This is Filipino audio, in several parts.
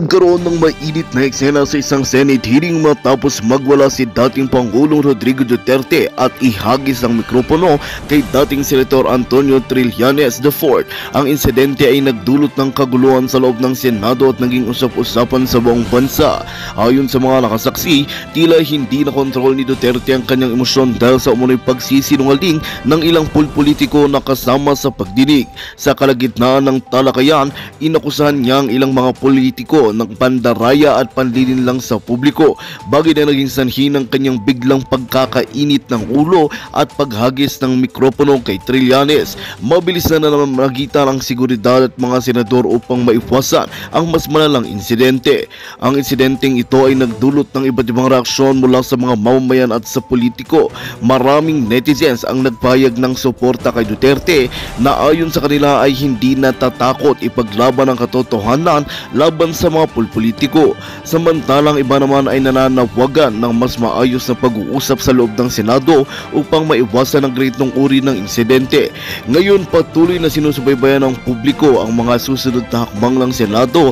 Nagkaroon ng mainit na eksena sa isang Senate hearing matapos magwala si dating Pangulong Rodrigo Duterte at ihagis ang mikropono kay dating Senator Antonio Trillanes IV. Ang insidente ay nagdulot ng kaguluhan sa loob ng Senado at naging usap-usapan sa buong bansa. Ayon sa mga nakasaksi, tila hindi na kontrol ni Duterte ang kanyang emosyon dahil sa umunoy pagsisinungaling ng ilang politiko na kasama sa pagdinig. Sa kalagitnaan ng talakayan, inakusahan niya ang ilang mga politiko ng pandaraya at panlilinlang sa publiko, bagay na naging sanhi ng kanyang biglang pagkakainit ng ulo at paghagis ng mikropono kay Trillanes. Mabilis na namagitan ang seguridad at mga senador upang maiwasan ang mas malalang insidente. Ang insidenteng ito ay nagdulot ng iba't ibang reaksyon mula sa mga mamamayan at sa politiko. Maraming netizens ang nagpahayag ng suporta kay Duterte na ayon sa kanila ay hindi natatakot ipaglaban ang katotohanan laban sa mga politiko. Samantalang iba naman ay nananawagan ng mas maayos na pag-uusap sa loob ng Senado upang maiwasan ang ganitong uri ng insidente. Ngayon patuloy na sinusubaybayan ng publiko ang mga susunod na hakbang ng Senado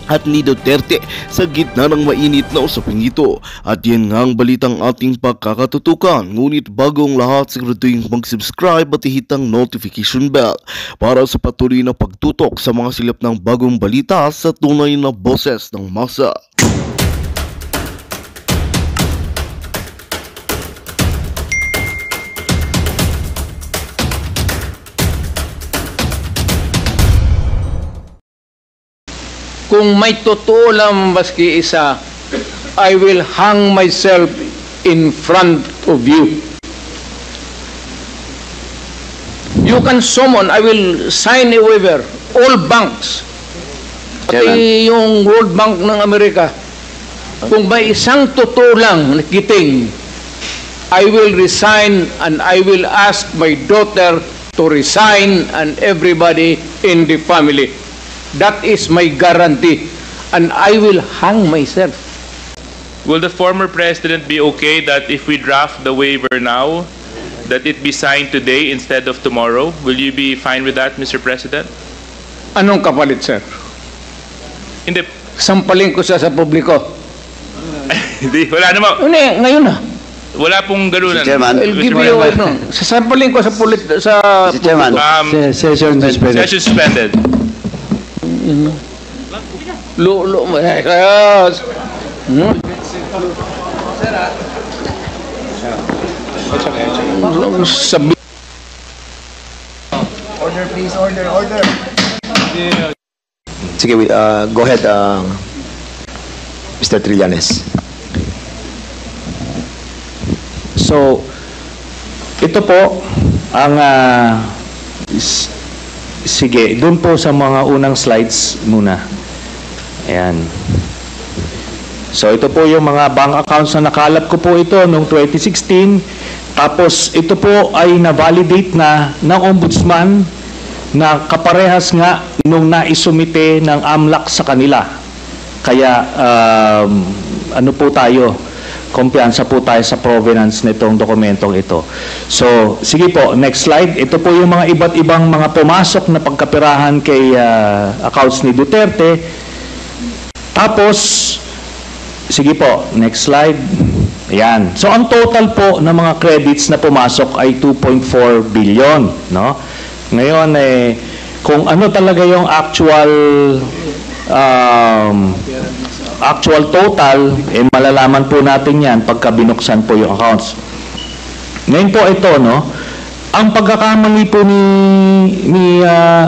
at ni Duterte sa gitna ng mainit na usaping ito. At yan nga ang balitang ating pagkakatutukan. Ngunit bago ang lahat, siguraduhin mag-subscribe at ihit ang notification bell para sa patuloy na pagtutok sa mga silap ng bagong balita sa tunay na boses ng masa. Kung may totoo lang maski isa, I will hang myself in front of you. You can summon, I will sign a waiver, all banks, pati yung World Bank ng Amerika. Kung may isang totoo lang nakiting, I will resign and I will ask my daughter to resign and everybody in the family. That is my guarantee, and I will hang myself. Will the former president be okay that if we draft the waiver now, that it be signed today instead of tomorrow? Will you be fine with that, Mr. President? Anong kapalit, sir? Hindi. Sampalin ko siya sa publiko. Hindi, wala naman. Ngayon na. Wala pong galunan. Mr. Chairman. I'll give you a no. Sasampalin ko sa Mr. Chairman. Session suspended. Order, please. Order. Sige, go ahead, Mr. Trillanes. So, ito po ang sige, doon po sa mga unang slides muna. Ayan. So, ito po yung mga bank accounts na nakalap ko po ito noong 2016. Tapos, ito po ay na-validate na ng ombudsman na kaparehas nga nung naisumite ng AMLAC sa kanila. Kaya, ano po tayo? Kumpiyansa po tayo sa provenance nitong dokumentong ito. So, sige po, next slide. Ito po yung mga iba't ibang mga pumasok na pagkapirahan kay accounts ni Duterte. Tapos, sige po, next slide. Ayan. So, ang total po ng mga credits na pumasok ay 2.4 billion. No? Ngayon, kung ano talaga yung actual total, malalaman po natin yan pagka binuksan po yung accounts. Ngayon po ito, no? Ang pagkakamali po ni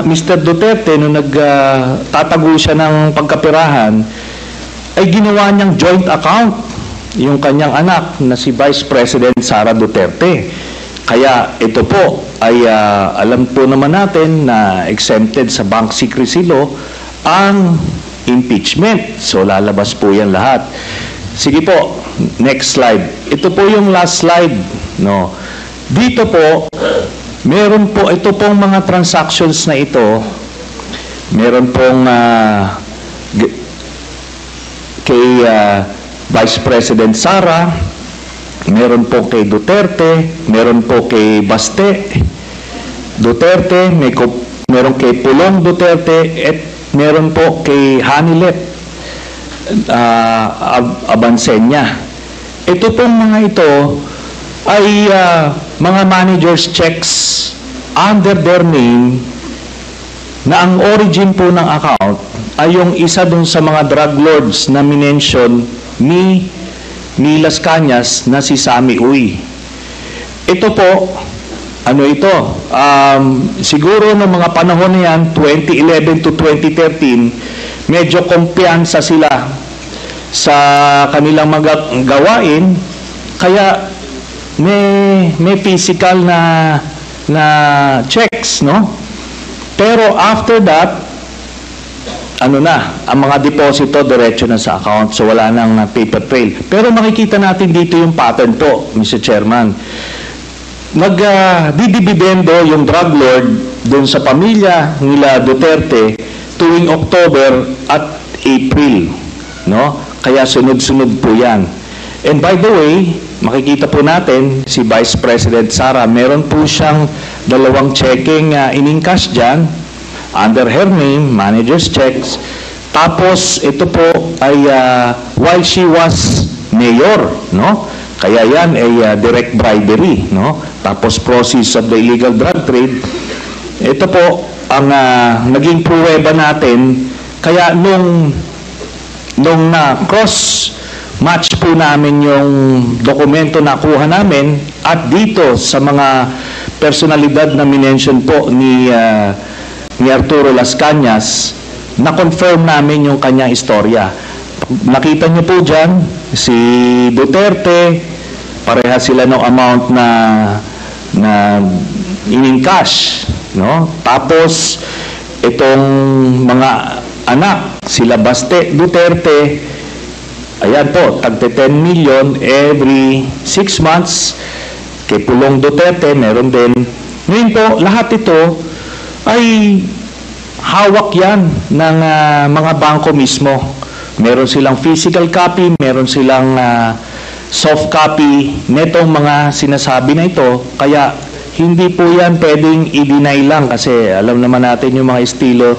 Mr. Duterte nung nagtatago siya ng pagkapirahan ay ginawa niyang joint account yung kanyang anak na si Vice President Sara Duterte. Kaya ito po ay alam po naman natin na exempted sa bank secrecy law ang impeachment. So, lalabas po yan lahat. Sige po, next slide. Ito po yung last slide. No? Dito po, meron po, ito pong mga transactions na ito, meron pong kay Vice President Sara, meron po kay Duterte, meron po kay Baste Duterte, meron kay Pulong Duterte, at meron po kay Hanilet. Abansenya. Ito pong mga ito ay mga manager's checks under their name na ang origin po ng account ay yung isa dun sa mga drug lords na minention ni Las Cañas na si Sammy Uy. Ito po, ano ito? Siguro ng mga panahon na yan, 2011 to 2013, medyo kumpiyansa sila sa kanilang mga gawain, kaya may physical na checks, no? Pero after that, ang mga deposito diretso na sa account, so wala nang paper trail. Pero makikita natin dito yung pattern po, Mr. Chairman. Nagdidibidendo yung drug lord dun sa pamilya nila Duterte tuwing October at April, no? Kaya sunod-sunod po yan. And by the way, makikita po natin si Vice President Sara, meron po siyang 2 checking in-encash dyan under her name, manager's checks. Tapos ito po ay while she was mayor, no? Kaya yan ay direct bribery, no? Tapos proceeds of the illegal drug trade. Ito po ang naging pruweba natin. Kaya nung cross match po namin yung dokumento na kuha namin at dito sa mga personalidad na minention po ni Arturo Las Cañas, na-confirm namin yung kanyang istorya. Nakita niyo po dyan, si Duterte, pareha sila ng amount na in-encash, no? Tapos, itong mga anak, sila Baste Duterte, ayan po, tagte 10 million every 6 months. Kay Pulong Duterte, meron din. Ngayon po, lahat ito ay hawak yan ng mga bangko mismo. Meron silang physical copy, meron silang soft copy netong mga sinasabi na ito. Kaya hindi po yan pwedeng i-deny lang kasi alam naman natin yung mga estilo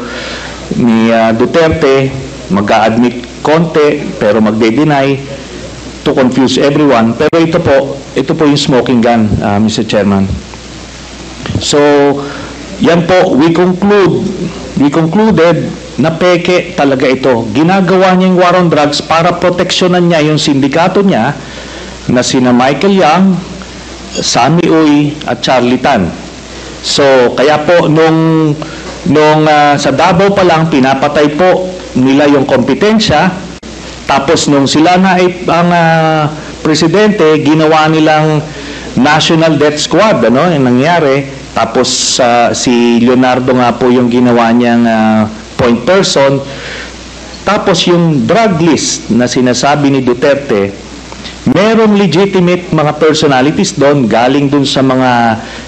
ni Duterte, mag-a-admit konti pero magde-deny to confuse everyone. Pero ito po yung smoking gun, Mr. Chairman. So, yan po, we concluded na peke talaga ito. Ginagawa niya yung war on drugs para proteksyonan niya yung sindikato niya na sina Michael Yang, Sammy Uy at Charlie Tan. So, kaya po nung sa Davao pa lang pinapatay po nila yung kompetensya. Tapos nung sila na ang presidente, ginawa nilang National Death Squad, ano, yung nangyari. Tapos si Leonardo nga po yung ginawa niyang point person. Tapos yung drug list na sinasabi ni Duterte, merong legitimate mga personalities doon, galing doon sa mga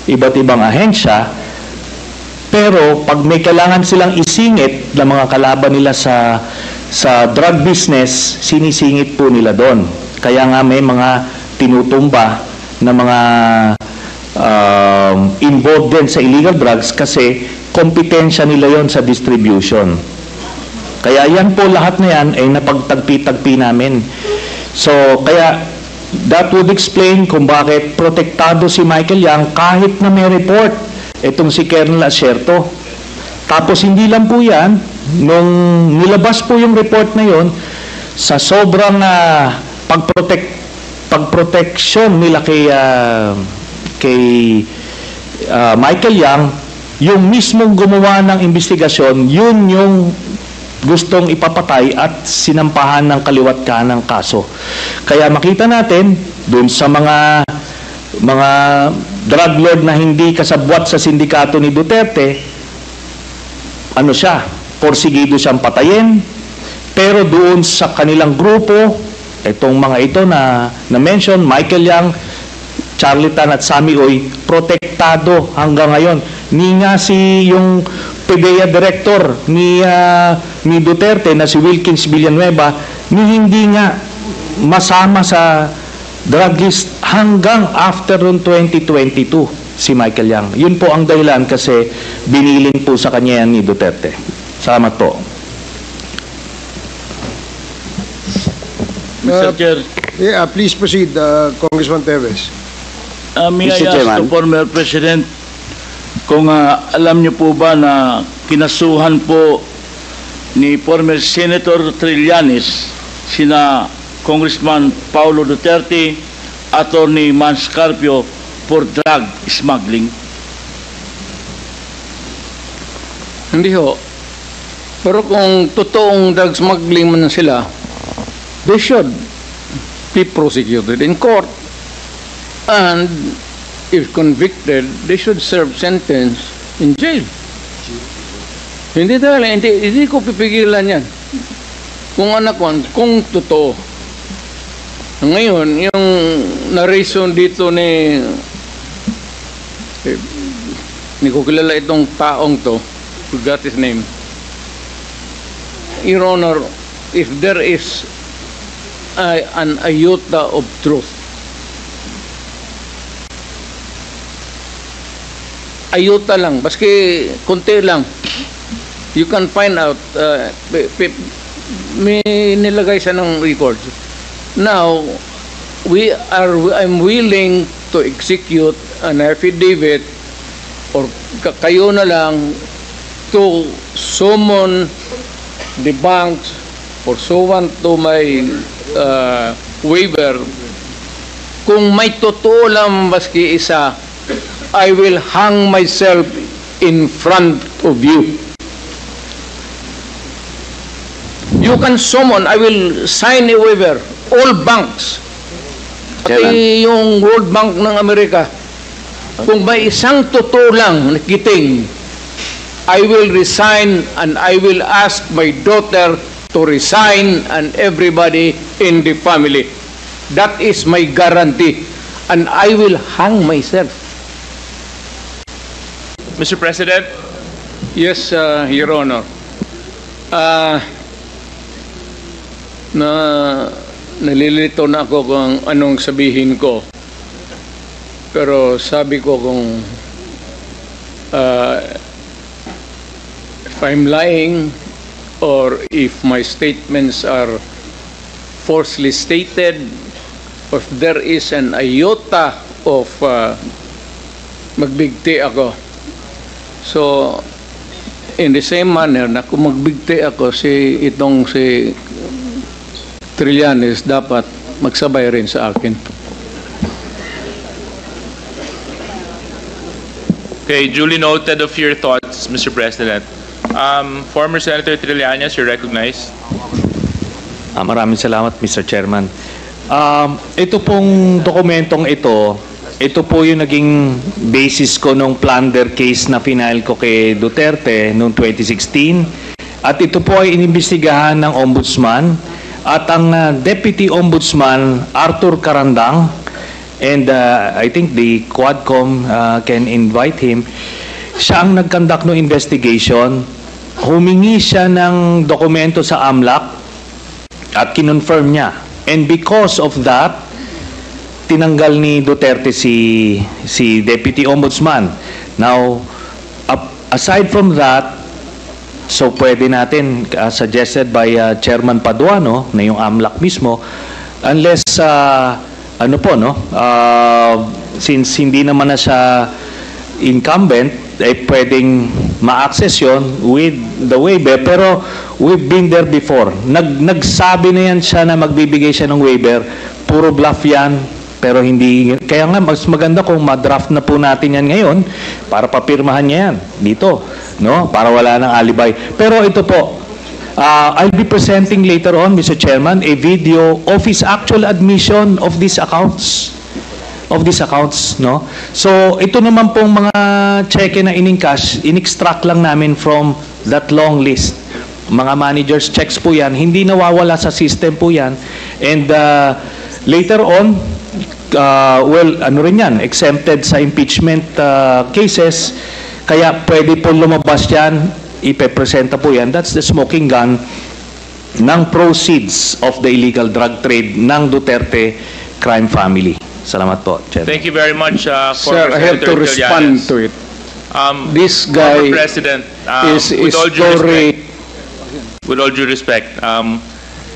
iba't ibang ahensya. Pero pag may kailangan silang isingit na mga kalaban nila sa drug business, sinisingit po nila doon. Kaya nga may mga tinutumba na mga involved din sa illegal drugs kasi kompetensya nila yon sa distribution. Kaya yan po, lahat na yan ay napagtagpi-tagpi namin. So, kaya that would explain kung bakit protektado si Michael Yang kahit na may report itong si Colonel Asierto. Tapos hindi lang po yan, nung nilabas po yung report na yon, sa sobrang pagproteksyon nila kay Michael Yang, yung mismong gumawa ng investigasyon, yun yung gustong ipapatay at sinampahan ng kaliwat kanang kaso. Kaya makita natin dun sa mga drug lord na hindi kasabwat sa sindikato ni Duterte, ano siya, porsigido siyang patayin. Pero doon sa kanilang grupo, itong mga ito na mention, Michael Yang, Charlie Tan at Sammy Uy, protektado hanggang ngayon. Ni nga yung PDEA director ni Duterte na si Wilkins Villanueva, ni hindi nga masama sa drug list hanggang after 2022 si Michael Yang. Yun po ang dahilan kasi binilin po sa kanya yan ni Duterte. Salamat po. Mr. Chair, Yeah, please proceed, Congressman Teves. may I Mr. ask Chairman. the former President kung alam niyo po ba na kinasuhan po ni former Senator Trillanes sina Congressman Paulo Duterte, Attorney Mans Carpio for drug smuggling? Hindi ho. Pero kung totoong drug smuggling man sila, they should be prosecuted in court. And if convicted, they should serve sentence in jail. Hindi ko pipigilan yan. Kung totoo. Ngayon, yung narration dito ni ko kilala itong taong to, forgot his name. Your Honor, if there is an iota of truth, iota lang, baski konti lang, you can find out, may nilagay siya ng records. Now, I'm willing to execute an affidavit or kayo na lang to summon the banks pursuant to my waiver. Kung may totoo lang maski isa, I will hang myself in front of you. You can summon, I will sign a waiver, all banks. Pati yung World Bank ng Amerika. Kung may isang totoo lang nakiting, I will resign and I will ask my daughter to resign and everybody in the family. That is my guarantee. And I will hang myself. Mr. President, Yes, Your Honor. Nalilito na ako kung anong sabihin ko. Pero sabi ko kung if I'm lying or if my statements are falsely stated, or if there is an iota of magbigti ako. So, in the same manner na kung magbigti ako, si Trillanes dapat magsabay rin sa akin. okay, duly noted of your thoughts, Mr. President. Former Senator Trillanes, you're recognized. Maraming salamat, Mr. Chairman. Ito pong dokumentong ito po yung naging basis ko nung plunder case na final ko kay Duterte noong 2016. At ito po ay inimbestigahan ng Ombudsman at ang Deputy Ombudsman Arthur Carandang, and I think the Quadcom can invite him. Siya ang nag-conduct ng investigation. Humingi siya ng dokumento sa AMLAC at kinonfirm niya. And because of that, tinanggal ni Duterte si Deputy Ombudsman. Now, aside from that, so pwede natin, suggested by Chairman Paduano, na yung AMLAC mismo, unless, since hindi naman na siya incumbent, ay pwedeng ma-access yun with the waiver. Pero we've been there before. Nagsabi na yan siya na magbibigay siya ng waiver. Puro bluff yan. Pero hindi, kaya nga mas maganda kung ma-draft na po natin yan ngayon para papirmahan niya yan dito, no? Para wala nang alibay. Pero ito po, I'll be presenting later on, Mr. Chairman, a video of his actual admission of these accounts. No? So, ito naman pong mga cheque na in-encash, in-extract lang namin from that long list. Mga managers' checks po yan, hindi nawawala sa system po yan. And later on, exempted sa impeachment cases, kaya pwede po lumabas yan, ipepresenta po yan. That's the smoking gun ng proceeds of the illegal drug trade ng Duterte crime family. Salamat po, Chair. Thank you very much, Sir, former I have Senator to respond Trillanes. to it. This Former guy President, is with all due story. respect,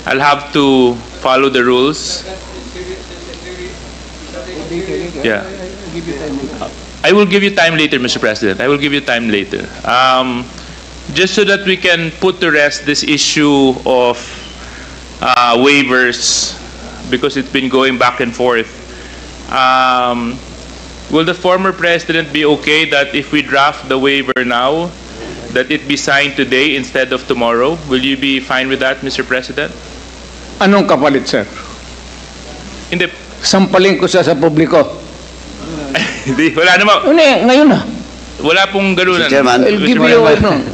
I'll have to follow the rules. Yeah. I will give you time later, Mr. President. I will give you time later. Just so that we can put to rest this issue of waivers, because it's been going back and forth. Will the former president be okay that if we draft the waiver now, that it be signed today instead of tomorrow? Will you be fine with that, Mr. President? Anong kapalit, sir? Hindi. Sampalin ko siya sa publiko. Hindi, wala naman. Ngayon na. Wala pong ganunan. Mr. Chairman. I'll give you,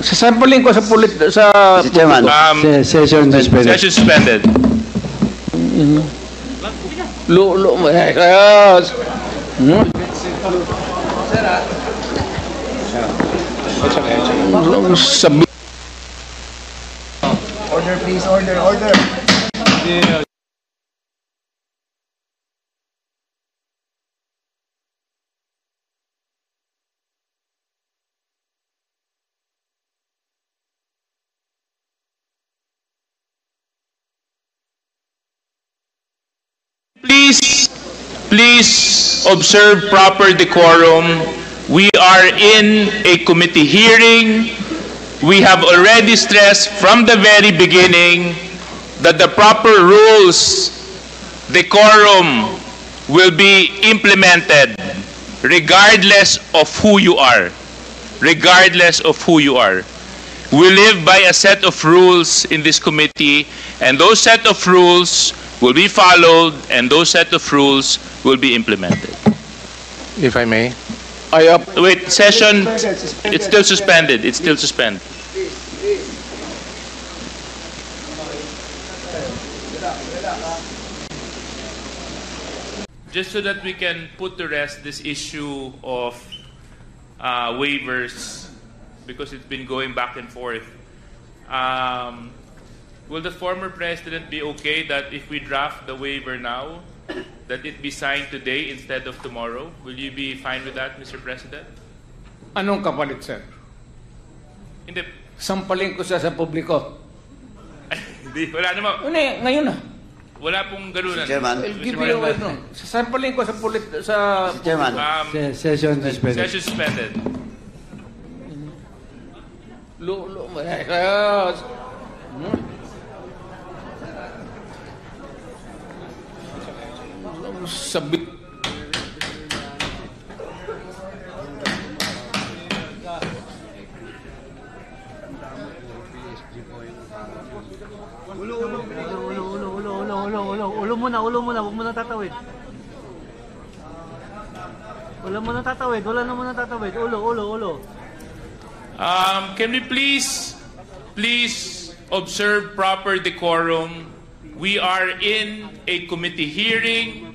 sasampalin ko sa Mr. Chairman. Session suspended. Session suspended. Sabi. Order, please, order. Please observe proper decorum. We are in a committee hearing. We have already stressed from the very beginning that the proper rules, decorum, will be implemented regardless of who you are. Regardless of who you are. We live by a set of rules in this committee, and those set of rules will be followed, and those set of rules will be implemented. If I may. Wait, session, it's still suspended. It's still suspended. Just so that we can put to rest this issue of waivers, because it's been going back and forth. Will the former president be okay that if we draft the waiver now, that it be signed today instead of tomorrow? Will you be fine with that, Mr. President? Anong kapalit, sir? Hindi. Sampalin ko siya sa publiko. Hindi, wala naman. Ngayon na. Wala pong ganunan. Mr. Chairman. I'll give you, sasampalin ko sa Mr. Chairman. Session suspended. Session suspended. Sabi. Ulo muna, huwag mo na tatawid. Wala mo na tatawid. Ulo. Can we please observe proper decorum? We are in a committee hearing.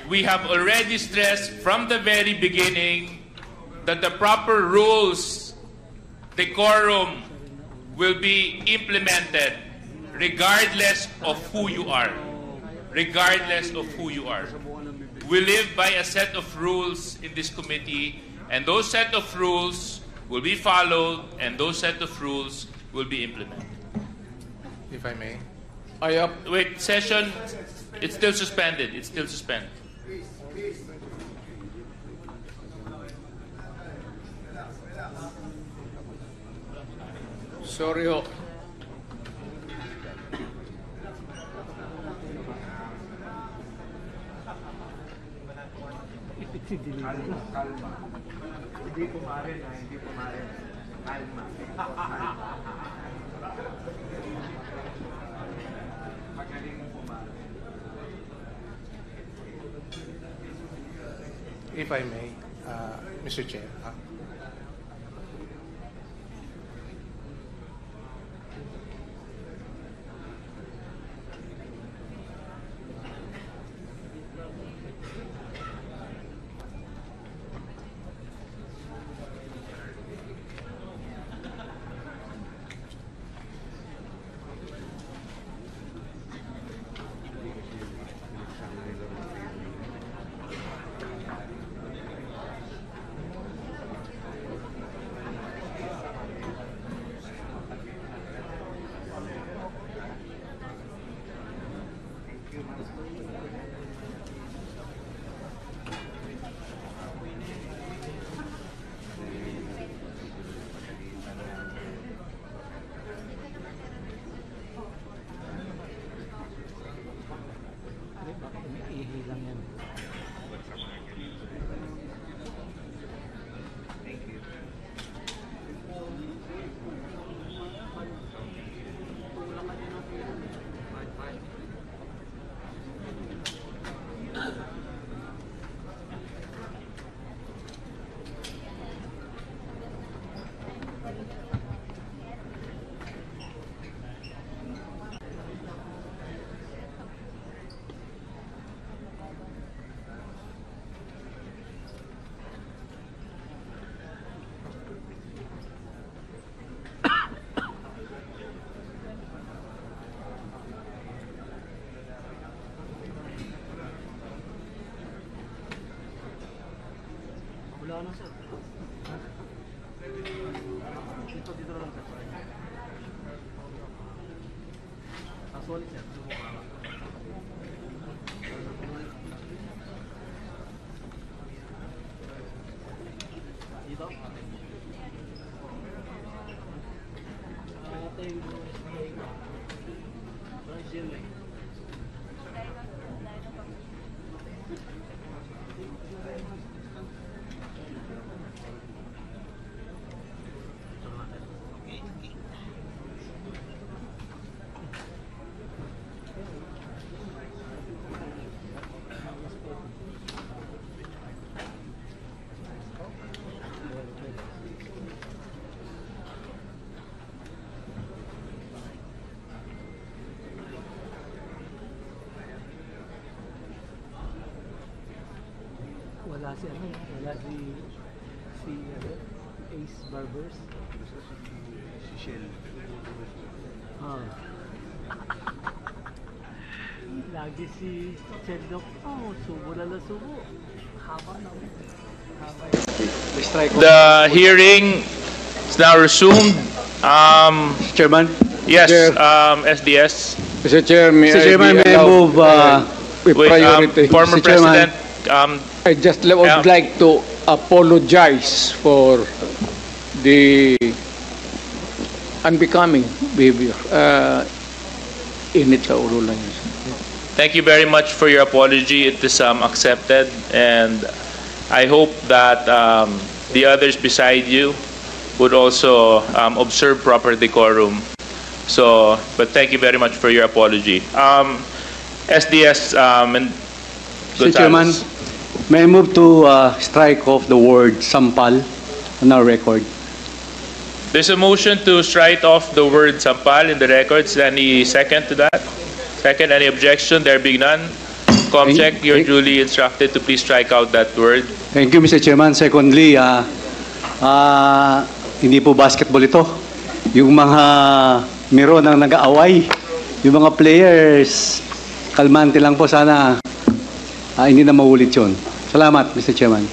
We have already stressed from the very beginning that the proper rules, decorum, will be implemented regardless of who you are. Regardless of who you are. We live by a set of rules in this committee, and those set of rules will be followed, and those set of rules will be implemented. If I may. Wait, session, it's still suspended. It's still suspended. Sorry ho. If I may, Mr. Chair. ano sir? Dito lang sir. Solid sir. Dito? Wala si ano, wala si Ace Barbers. Si Shell. Ah. Lagi si Sheldon. Oh, subo na subo. Haba na. The hearing is now resumed. Chairman? Yes, Chair. SDS. Mr. Chair, may I move with priority? Former Mr. Chairman, President, I just would like to apologize for the unbecoming behavior. Init sa ulo lang yun. thank you very much for your apology. It is accepted, and I hope that the others beside you would also observe proper decorum. So, but thank you very much for your apology. SDS and Mr. Chairman, may I move to strike off the word sampal on our record? There's a motion to strike off the word sampal in the records. Any second to that? Second, any objection? There being none. Comcheck, you're duly instructed to please strike out that word. Thank you, Mr. Chairman. Secondly, hindi po basketball ito. Yung mga miro nang nag-aaway, yung mga players, kalmante lang po sana. Hindi na maulit yun. Salamat, Mr. Chairman.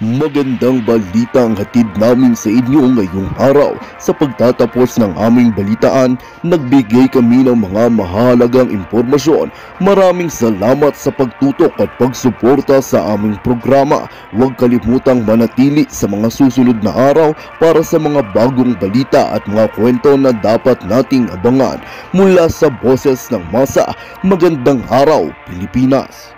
Magandang balita ang hatid namin sa inyo ngayong araw. Sa pagtatapos ng aming balitaan, nagbigay kami ng mga mahalagang impormasyon. Maraming salamat sa pagtutok at pagsuporta sa aming programa. Huwag kalimutang manatili sa mga susunod na araw para sa mga bagong balita at mga kwento na dapat nating abangan. Mula sa Boses ng Masa, magandang araw Pilipinas!